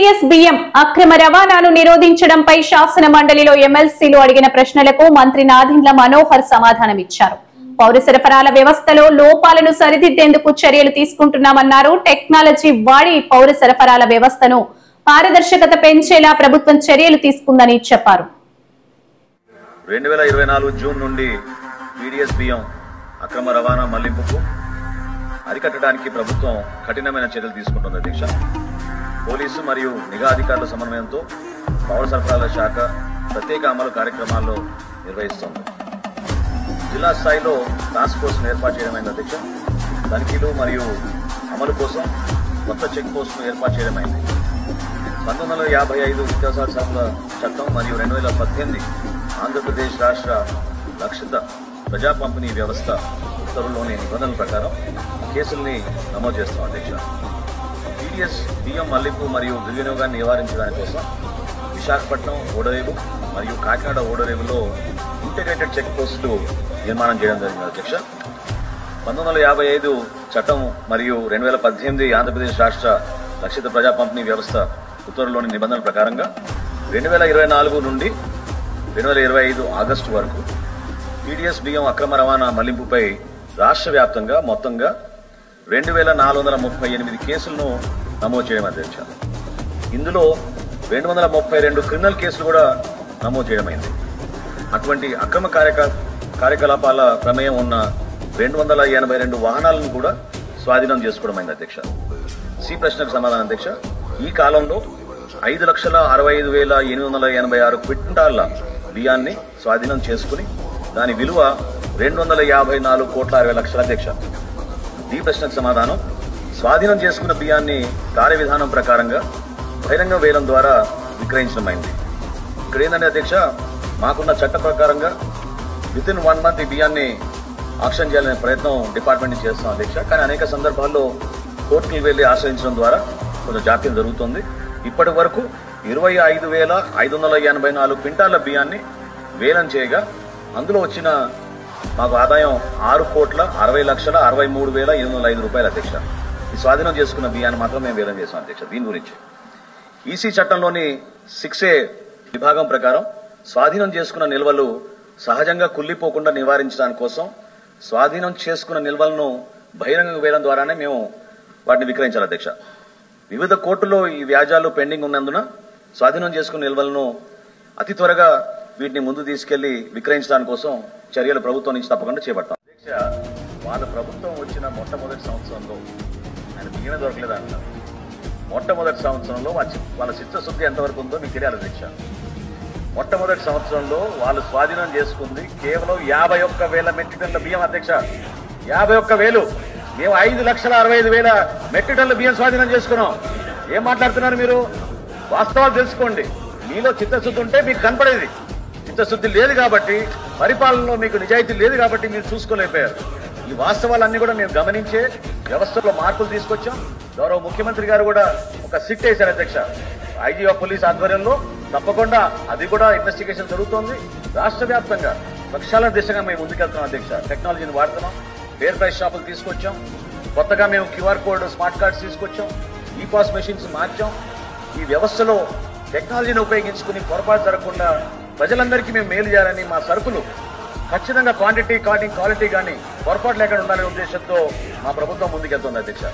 TDS బియ్యం అక్రమ రవాణాను నిరోధించడంపై శాసన మండలిలో ఎమ్మెల్సీలు అడిగిన ప్రశ్నలకు మంత్రి నాదెండ్ల మనోహర్ సమాధానమిచ్చారు. పౌర సరఫరాల వ్యవస్థలో లోపాలను సరిదిద్దేందుకు చర్యలు తీసుకుంటున్నామన్నారు. టెక్నాలజీ వాడి పౌర సరఫరాల వ్యవస్థను పారదర్శకత పెంచేలా ప్రభుత్వం చర్యలు తీసుకుందని చెప్పారు. 2024 జూన్ నుండి టీడీఎస్ బియ్యం అక్రమ రవాణా మళ్లింపుకు అరికట్టడానికి ప్రభుత్వం కఠినమైన చర్యలు తీసుకుంటుంది. అధ్యక్ష, పోలీసు మరియు నిఘా అధికారుల సమన్వయంతో పౌర సరఫరాల శాఖ ప్రత్యేక అమలు కార్యక్రమాల్లో నిర్వహిస్తోంది. జిల్లా స్థాయిలో టాస్క్ ఫోర్స్ ఏర్పాటు చేయడమైంది. అధ్యక్ష, తనిఖీలు మరియు అమలు కోసం కొత్త చెక్ పోస్టును ఏర్పాటు చేయడమైంది. 1955 నిత్యావసర సరుకుల చట్టం మరియు 2018 ఆంధ్రప్రదేశ్ రాష్ట్ర రక్షిత ప్రజా పంపిణీ వ్యవస్థ ఉత్తర్వుల్లోని నిబంధనల ప్రకారం కేసుల్ని నమోదు చేస్తాం. అధ్యక్ష, టీడీఎస్ బియ్యం మళ్లింపు మరియు దుర్వినియోగాన్ని నివారించడానికి కోసం విశాఖపట్నం ఓడరేవు మరియు కాకినాడ ఓడరేవులో ఇంటిగ్రేటెడ్ చెక్ పోస్టులు నిర్మాణం చేయడం జరిగింది. అధ్యక్ష, 1955 చట్టం మరియు 2018 ఆంధ్రప్రదేశ్ రాష్ట్ర రక్షిత ప్రజా పంపిణీ వ్యవస్థ ఉత్తర్వుల్లోని నిబంధనల ప్రకారంగా 2024 నుండి 2025 ఆగస్టు వరకు టీడీఎస్ బియ్యం అక్రమ రవాణా మళ్లింపుపై రాష్ట్ర వ్యాప్తంగా మొత్తంగా 2438 కేసులను నమోదు చేయడం. అధ్యక్ష, ఇందులో 232 క్రిమినల్ కేసులు కూడా నమోదు చేయడమైంది. అటువంటి అక్రమ కార్యకలాపాల ప్రమేయం ఉన్న 282 వాహనాలను కూడా స్వాధీనం చేసుకోవడమైంది. అధ్యక్ష, సి ప్రశ్నకు సమాధానం. అధ్యక్ష, ఈ కాలంలో 5,65,886 క్వింటాళ్ల బియ్యాన్ని స్వాధీనం చేసుకుని దాని విలువ 254,60,00,000. అధ్యక్ష, ఈ ప్రశ్నకు సమాధానం. స్వాధీనం చేసుకున్న బియ్యాన్ని కార్యవిధానం ప్రకారంగా బహిరంగ వేలం ద్వారా విక్రయించడమైంది. ఇక్కడ ఏంటంటే అధ్యక్ష, మాకున్న చట్ట ప్రకారంగా వితిన్ 1 మంత్ ఈ బియ్యాన్ని ఆక్షన్ చేయాలనే ప్రయత్నం డిపార్ట్మెంట్ చేస్తాం. అధ్యక్ష, కానీ అనేక సందర్భాల్లో కోర్టుకు వెళ్లి ఆశ్రయించడం ద్వారా కొంచెం జాప్యం జరుగుతుంది. ఇప్పటి వరకు 25,584 క్వింటాళ్ల బియ్యాన్ని వేలం చేయగా అందులో వచ్చిన మాకు ఆదాయం 6,60,63,805 రూపాయలు. అధ్యక్ష, ఈ స్వాధీనం చేసుకున్న బియ్యాన్ని మాత్రం మేము వేలం చేసాం. అధ్యక్ష, దీని గురించి ఈసీ చట్టంలోని 6A విభాగం ప్రకారం స్వాధీనం చేసుకున్న నిల్వలు సహజంగా కుళ్లిపోకుండా నివారించడానికి కోసం స్వాధీనం చేసుకున్న నిల్వలను బహిరంగ వేలం ద్వారానే మేము వాటిని విక్రయించాలి. అధ్యక్ష, వివిధ కోర్టుల్లో ఈ వ్యాజ్యాలు పెండింగ్ ఉన్నందున స్వాధీనం చేసుకున్న నిల్వలను అతి త్వరగా వీటిని ముందు తీసుకెళ్లి విక్రయించడానికి కోసం చర్యలు ప్రభుత్వం నుంచి తప్పకుండా చేపడతాం. అధ్యక్ష, వాళ్ళ ప్రభుత్వం వచ్చిన మొట్టమొదటి సంవత్సరంలో ఆయన బియ్యమే దొరకలేదంటున్నారు. మొట్టమొదటి సంవత్సరంలో వాళ్ళ చిత్తశుద్ధి ఎంతవరకు ఉందో మీకు తెలియాలి. అధ్యక్ష, మొట్టమొదటి సంవత్సరంలో వాళ్ళు స్వాధీనం చేసుకుంది కేవలం 51,000 మెట్రిక్ టన్నుల బియ్యం. అధ్యక్ష, 51,000. మేము 5,65,000 మెట్రిక్ టన్నుల బియ్యం స్వాధీనం చేసుకున్నాం. ఏం మాట్లాడుతున్నారు మీరు? వాస్తవాలు తెలుసుకోండి. మీలో చిత్తశుద్ధి ఉంటే మీకు కనపడేది. చిత్తశుద్ధి లేదు కాబట్టి, పరిపాలనలో మీకు నిజాయితీ లేదు కాబట్టి మీరు చూసుకోలేకపోయారు. ఈ వాస్తవాలన్నీ కూడా మేము గమనించే వ్యవస్థలో మార్పులు తీసుకొచ్చాం. గౌరవ ముఖ్యమంత్రి గారు కూడా ఒక సిట్ వేశారు. అధ్యక్ష, ఐజీ ఆఫ్ పోలీస్ ఆధ్వర్యంలో తప్పకుండా అది కూడా ఇన్వెస్టిగేషన్ జరుగుతోంది. రాష్ట్ర వ్యాప్తంగా లక్ష్యాల దిశగా మేము ముందుకెళ్తున్నాం. అధ్యక్ష, టెక్నాలజీని వాడుతున్నాం. ఫేర్ ప్రైస్ షాపులు తీసుకొచ్చాం. కొత్తగా మేము QR కోడ్ స్మార్ట్ కార్డ్స్ తీసుకొచ్చాం. ఈపాస్ మెషిన్స్ మార్చాం. ఈ వ్యవస్థలో టెక్నాలజీని ఉపయోగించుకుని పొరపాటు జరగకుండా ప్రజలందరికీ మేము మేలు చేయాలని, మా సరుకులు ఖచ్చితంగా క్వాంటిటీ క్వాలిటీ కానీ పొరపాటు లేకుండా ఉండాలనే ఉద్దేశంతో మా ప్రభుత్వం ముందుకెళ్తుంది. అధ్యక్ష.